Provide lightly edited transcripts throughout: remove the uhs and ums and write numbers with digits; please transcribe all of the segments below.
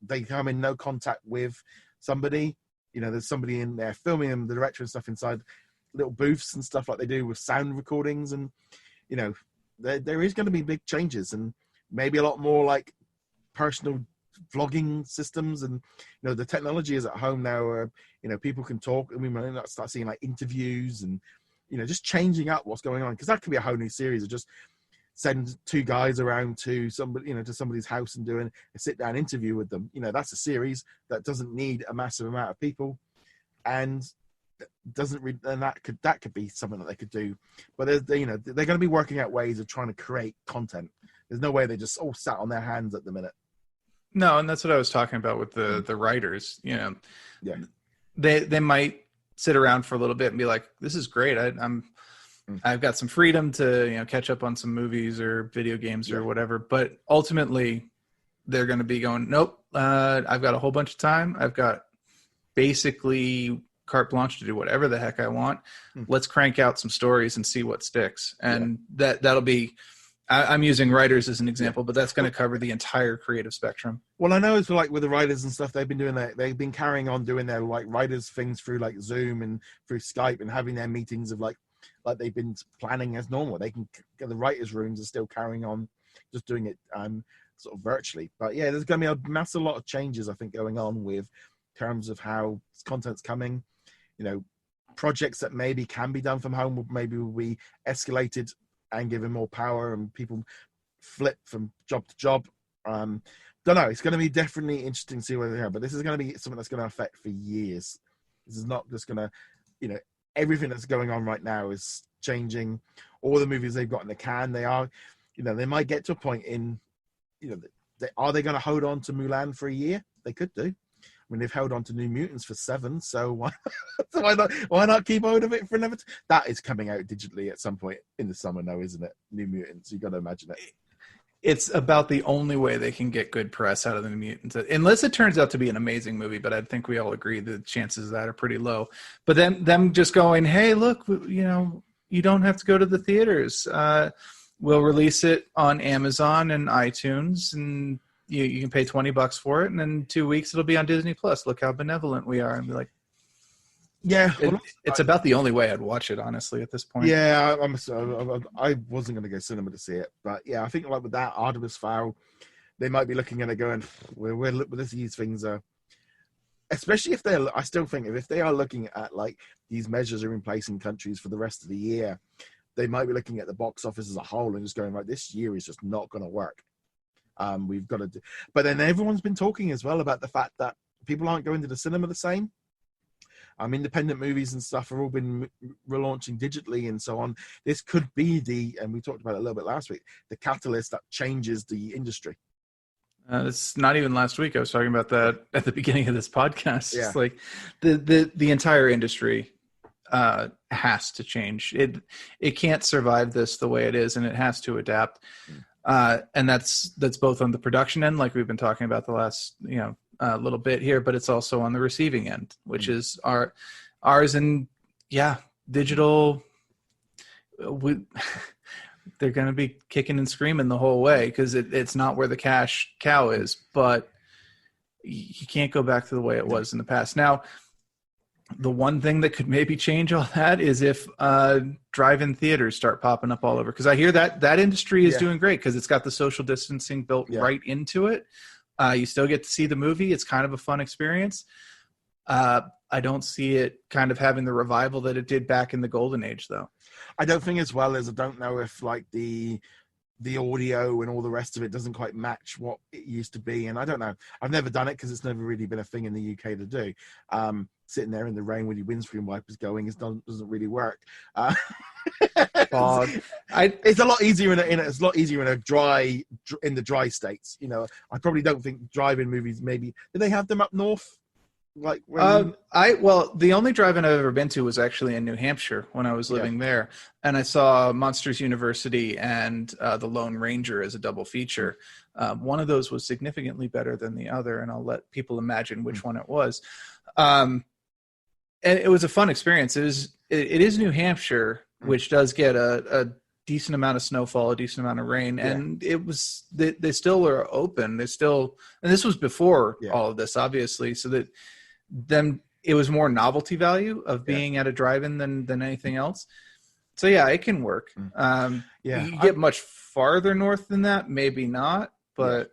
they come in no contact with somebody. There's somebody in there filming them, the director and stuff inside little booths and stuff like they do with sound recordings. And, there is going to be big changes and maybe a lot more like personal vlogging systems. And, the technology is at home now where, people can talk and we might start seeing like interviews and, just changing up what's going on. Cause that could be a whole new series of just send two guys around to somebody, to somebody's house and doing a sit down interview with them. That's a series that doesn't need a massive amount of people and and that could be something that they could do. But they're going to be working out ways of trying to create content. There's no way they just all sat on their hands at the minute. No, and that's what I was talking about with the writers. Yeah, they might sit around for a little bit and be like, "This is great. I've got some freedom to catch up on some movies or video games or whatever." But ultimately, they're going to be going, "Nope, I've got a whole bunch of time. I've got basically carte blanche to do whatever the heck I want. Let's crank out some stories and see what sticks." And that'll be. I'm using writers as an example, but that's going to cover the entire creative spectrum. Well, I know it's like with the writers and stuff, they've been carrying on doing their like writers things through like Zoom and through Skype and having their meetings of like they've been planning as normal. They can, the writers' rooms are still carrying on, just doing it sort of virtually. But yeah, there's going to be a massive lot of changes, I think, going on with terms of how content's coming. Projects that maybe can be done from home will be escalated and given more power, and people flip from job to job. Don't know. It's going to be definitely interesting to see where they are, but this is going to be something that's going to affect for years. This is not just going to, everything that's going on right now is changing. All the movies they've got in the can, they are, they might get to a point in, are they going to hold on to Mulan for a year? They could do. I mean, they've held on to New Mutants for 7, so why not keep hold of it for another? That is coming out digitally at some point in the summer now, isn't it? New Mutants, you got to imagine it. It's about the only way they can get good press out of the New Mutants, unless it turns out to be an amazing movie. But I think we all agree the chances of that are pretty low. But then them just going, "Hey, look, you don't have to go to the theaters. We'll release it on Amazon and iTunes, and you can pay $20 for it, and in 2 weeks it'll be on Disney Plus. Look how benevolent we are." And be like, yeah, it's about the only way I'd watch it, honestly, at this point. Yeah, I wasn't going to go cinema to see it, but yeah, I think like with that Artemis Fowl, they might be looking at it going, these things are, especially if they're. I still think if they are looking at like these measures are in place in countries for the rest of the year, they might be looking at the box office as a whole and just going, right, this year is just not going to work. We've got to do, but then everyone's been talking as well about the fact that people aren't going to the cinema the same. Independent movies and stuff have all been relaunching digitally and so on. This could be and we talked about it a little bit last week, the catalyst that changes the industry. It's not even last week. I was talking about that at the beginning of this podcast. Yeah. It's like the entire industry has to change. It can't survive this the way it is, and it has to adapt. And that's both on the production end, like we've been talking about the last little bit here, but it's also on the receiving end, which is ours. And digital. They're going to be kicking and screaming the whole way because it's not where the cash cow is. But you can't go back to the way it was in the past. Now, the one thing that could maybe change all that is if drive-in theaters start popping up all over. Because I hear that industry is doing great because it's got the social distancing built right into it. You still get to see the movie. It's kind of a fun experience. I don't see it kind of having the revival that it did back in the golden age, though. I don't think as well as I don't know if like the audio and all the rest of it doesn't quite match what it used to be. And I don't know. I've never done it because it's never really been a thing in the UK to do. Sitting there in the rain with your windscreen wipers going doesn't really work. It's a lot easier it's a lot easier in the dry states. I probably don't think drive-in movies maybe. Do they have them up north? The only drive-in I've ever been to was actually in New Hampshire when I was living there, and I saw Monsters University and The Lone Ranger as a double feature. One of those was significantly better than the other, and I'll let people imagine which one it was. And it was a fun experience. It is New Hampshire, which does get a decent amount of snowfall, a decent amount of rain, and it was they still were open. They still, and this was before all of this, obviously, so that them it was more novelty value of being at a drive-in than anything else. So yeah, it can work. You get much farther north than that, maybe not, but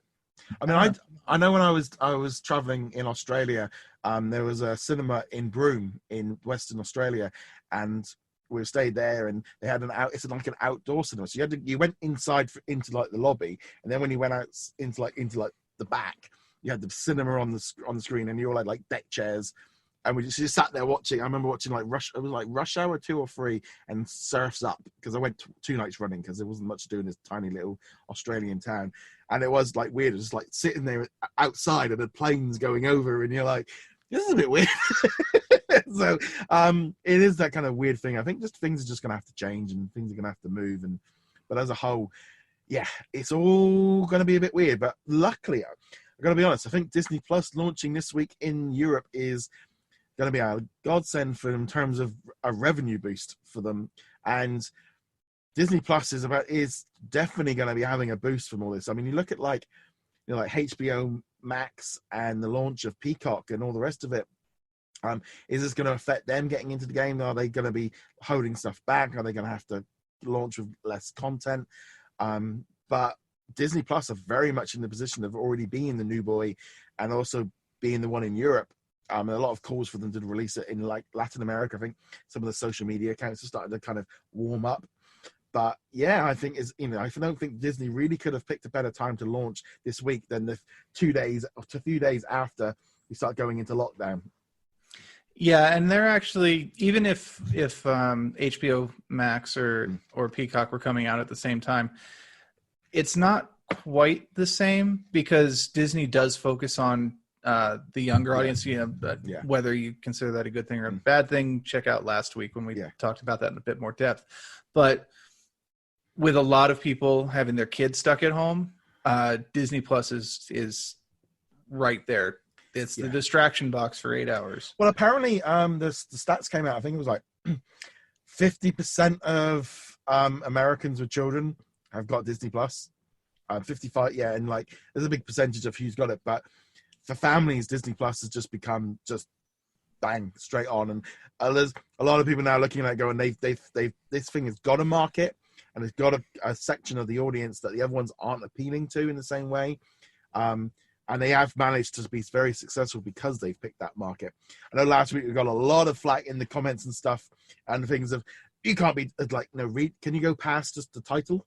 I mean, I know when I was traveling in Australia, there was a cinema in Broome in Western Australia, and we stayed there, and they had it's like an outdoor cinema. So you went inside into like the lobby, and then when you went out into the back, you had the cinema on the screen, and you all had like deck chairs. And we just sat there watching. I remember watching it was like Rush Hour 2 or 3 and Surf's Up, because I went 2 nights running because there wasn't much to do in this tiny little Australian town. And it was like weird. It was just like sitting there outside and the planes going over, and you're like, this is a bit weird. So it is that kind of weird thing. I think just things are just going to have to change, and things are going to have to move. But as a whole, it's all going to be a bit weird. But luckily, I've got to be honest, I think Disney Plus launching this week in Europe is going to be a godsend for them in terms of a revenue boost for them. And Disney Plus is definitely going to be having a boost from all this. I mean, you look at like HBO Max and the launch of Peacock and all the rest of it. Is this going to affect them getting into the game? Are they going to be holding stuff back? Are they going to have to launch with less content? But Disney Plus are very much in the position of already being the new boy, and also being the one in Europe. A lot of calls for them to release it in like Latin America. I think some of the social media accounts are starting to kind of warm up. But I think I don't think Disney really could have picked a better time to launch this week than the 2 days to a few days after we start going into lockdown. Yeah, and they're actually, even if HBO Max or Peacock were coming out at the same time, it's not quite the same, because Disney does focus on the younger audience. Whether you consider that a good thing or a bad thing, check out last week when we talked about that in a bit more depth. But with a lot of people having their kids stuck at home, Disney Plus is right there. It's the distraction box for 8 hours. Well, apparently, the stats came out. I think it was like 50% of Americans with children have got Disney Plus. 55, and like there's a big percentage of who's got it. But for families, Disney Plus has just become just bang straight on. And there's a lot of people now looking at it going, they've this thing has got a market, and it's got a section of the audience that the other ones aren't appealing to in the same way. And they have managed to be very successful because they've picked that market. I know last week we got a lot of flack in the comments and stuff, and things of, you can't be like, read, can you go past just the title?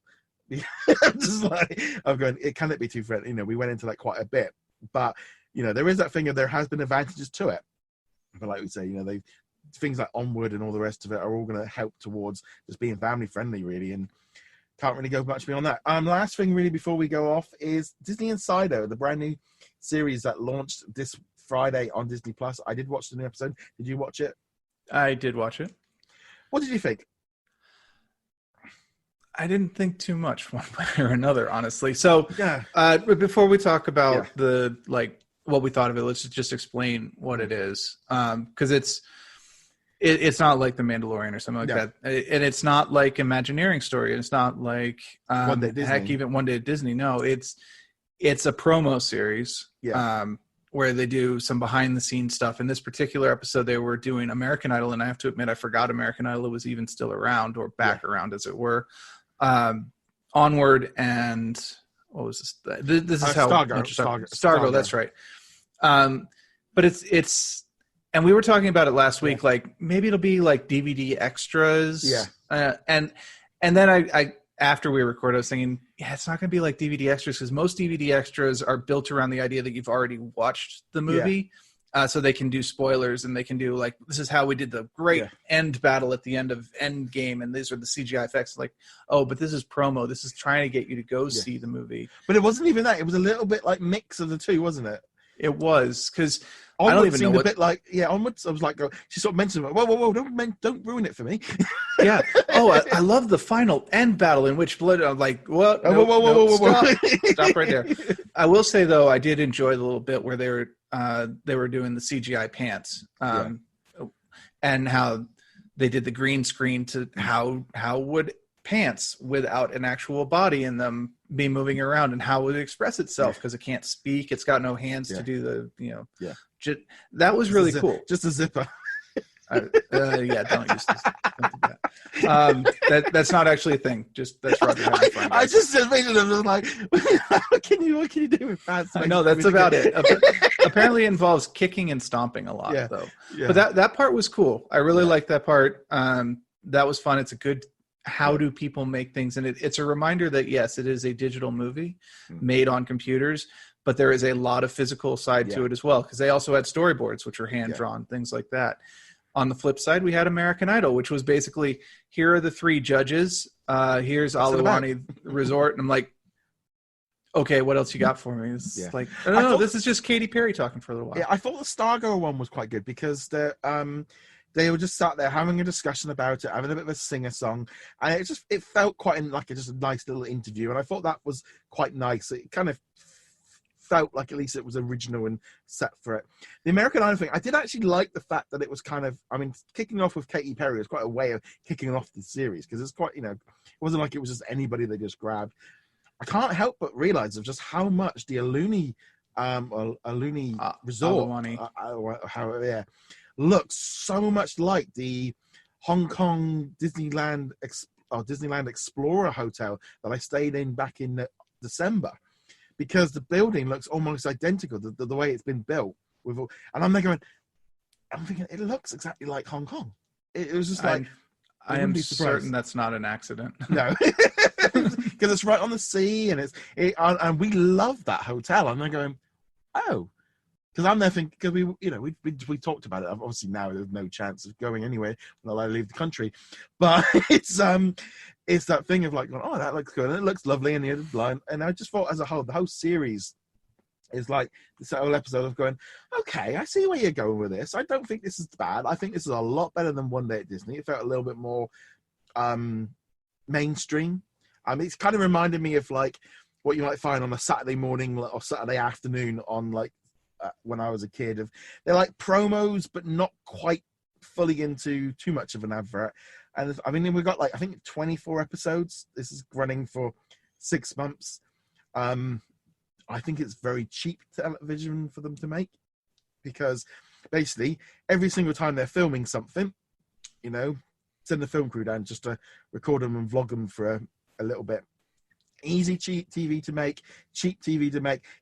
Just like, I'm going, can it be too friendly? We went into that quite a bit. But, there is that thing of there has been advantages to it. But like we say, things like Onward and all the rest of it are all going to help towards just being family friendly, really. And can't really go much beyond that. Last thing really before we go off is Disney Insider, the brand new series that launched this Friday on Disney Plus. I did watch the new episode. Did you watch it? I did watch it. What did you think? I didn't think too much one way or another, honestly. So before we talk about what we thought of it, let's just explain what it is. Because it's not like The Mandalorian or something like that. And it's not like Imagineering Story. It's not like even One Day at Disney. No, it's a promo series where they do some behind the scenes stuff. In this particular episode, they were doing American Idol, and I have to admit, I forgot American Idol was even still around, or back around, as it were. Onward and what was this? This is how Stargirl. That's right. But it's and we were talking about it last week. Like maybe it'll be like DVD extras. And then I after we recorded, I was thinking, it's not going to be like DVD extras, because most DVD extras are built around the idea that you've already watched the movie. So they can do spoilers, and they can do like, this is how we did the great end battle at the end of Endgame, and these are the CGI effects. Like, oh, but this is promo. This is trying to get you to go see the movie. But it wasn't even that. It was a little bit like mix of the two, wasn't it? It was, because I don't even know what... a bit like, Onwards. I was like, she sort of mentioned, whoa, don't ruin it for me. I love the final end battle in which blood. I'm like, what? Whoa. Stop right there. I will say though, I did enjoy the little bit where they were doing the CGI pants, and how they did the green screen to how would pants without an actual body in them be moving around, and how would it express itself, because it can't speak, it's got no hands to do the that was really cool. Just a zipper. Don't use this. Don't do that. That's not actually a thing. That's Roger having fun. I just envisioned him like, what can you do with pants? No, that's about it. Apparently, it involves kicking and stomping a lot, though. Yeah. But that part was cool. I really liked that part. That was fun. It's a good how do people make things, and it's a reminder that yes, it is a digital movie made on computers, but there is a lot of physical side to it as well, because they also had storyboards, which were hand drawn, things like that. On the flip side, we had American Idol, which was basically, here are the 3 judges. Here's Aluwani Resort. And I'm like, okay, what else you got for me? It's like, no, this is just Katy Perry talking for a little while. Yeah, I thought the Stargo one was quite good because they were just sat there having a discussion about it, having a bit of a singer-song. And it felt quite like just a nice little interview. And I thought that was quite nice. It kind of felt like at least it was original and set for it. The American Idol thing, I did actually like the fact that it was kind of, I mean, kicking off with Katy Perry was quite a way of kicking off the series, because it's quite, it wasn't like it was just anybody they just grabbed. I can't help but realize of just how much the Aluni Resort, looks so much like the Hong Kong Disneyland Explorer Hotel that I stayed in back in December. Because the building looks almost identical, the way it's been built. And I'm thinking, it looks exactly like Hong Kong. It was just like, I am certain that's not an accident. No, because it's right on the sea, and and we love that hotel. And they're going, oh, because I'm there thinking, because we talked about it. Obviously now there's no chance of going anywhere when I leave the country, but it's that thing of like, oh, that looks good, and it looks lovely, and the other blind. And I just thought, as a whole, the whole series is like this whole episode of going, okay, I see where you're going with this. I don't think this is bad. I think this is a lot better than One Day at Disney. It felt a little bit more mainstream. It's kind of reminded me of like what you might find on a Saturday morning or Saturday afternoon on like when I was a kid. They're like promos, but not quite fully into too much of an advert. And I mean, we've got like, I think 24 episodes. This is running for 6 months. I think it's very cheap television for them to make, because basically every single time they're filming something, send the film crew down just to record them and vlog them for a little bit. Easy, cheap TV to make,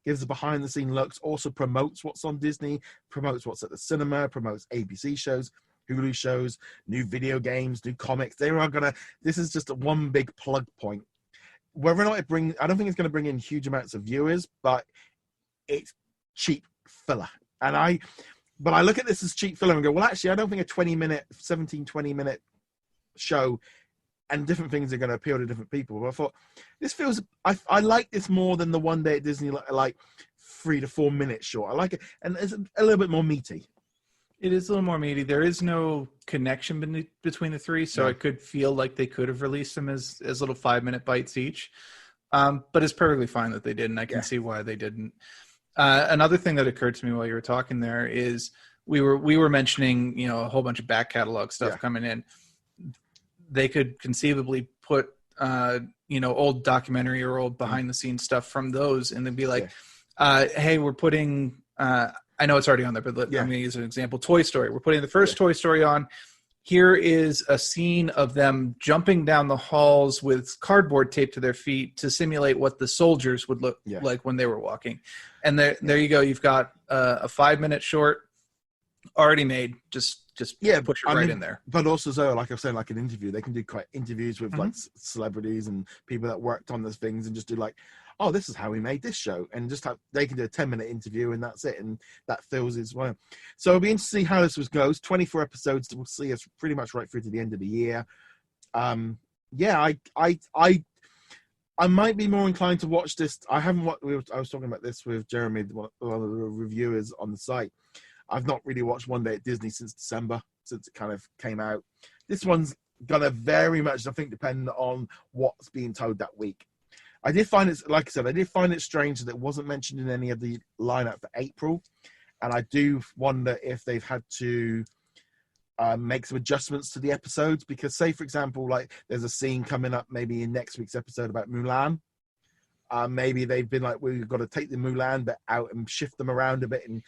gives the behind the scene looks, also promotes what's on Disney, promotes what's at the cinema, promotes ABC shows, Hulu shows, new video games, new comics. This is just one big plug point. Whether or not I don't think it's going to bring in huge amounts of viewers, but it's cheap filler. But I look at this as cheap filler and go, well, actually, I don't think a 20-minute show and different things are going to appeal to different people. But I thought, this feels, I like this more than the One Day at Disney, like 3 to 4 minutes short. I like it. And it's a little bit more meaty. It is a little more meaty. There is no connection between the 3, so it could feel like they could have released them as little 5-minute bites each. But it's perfectly fine that they didn't. I can see why they didn't. Another thing that occurred to me while you were talking there is we were mentioning, a whole bunch of back catalog stuff coming in. They could conceivably put, old documentary or old behind the scenes stuff from those, and then be like, hey, we're putting, I know it's already on there, but I'm going to use an example. Toy Story. We're putting the first Toy Story on. Here is a scene of them jumping down the halls with cardboard taped to their feet to simulate what the soldiers would look like when they were walking. And there you go. You've got a 5-minute short already made. Just push it right in there. But also, so like I was saying, like an interview, they can do quite interviews with like celebrities and people that worked on those things, and just do like, oh, this is how we made this show, and just they can do a 10-minute interview, and that's it, and that fills as well. So it'll be interesting to see how this goes. 24 episodes will see us pretty much right through to the end of the year. I might be more inclined to watch this. I haven't watched. I was talking about this with Jeremy, one of the reviewers on the site. I've not really watched One Day at Disney since December, since it kind of came out. This one's gonna very much, I think, depend on what's being told that week. I did find it, like I said, I did find it strange that it wasn't mentioned in any of the lineup for April, and I do wonder if they've had to make some adjustments to the episodes, because say for example, like there's a scene coming up maybe in next week's episode about Mulan. Maybe they've been like, we've got to take the Mulan bit out and shift them around a bit and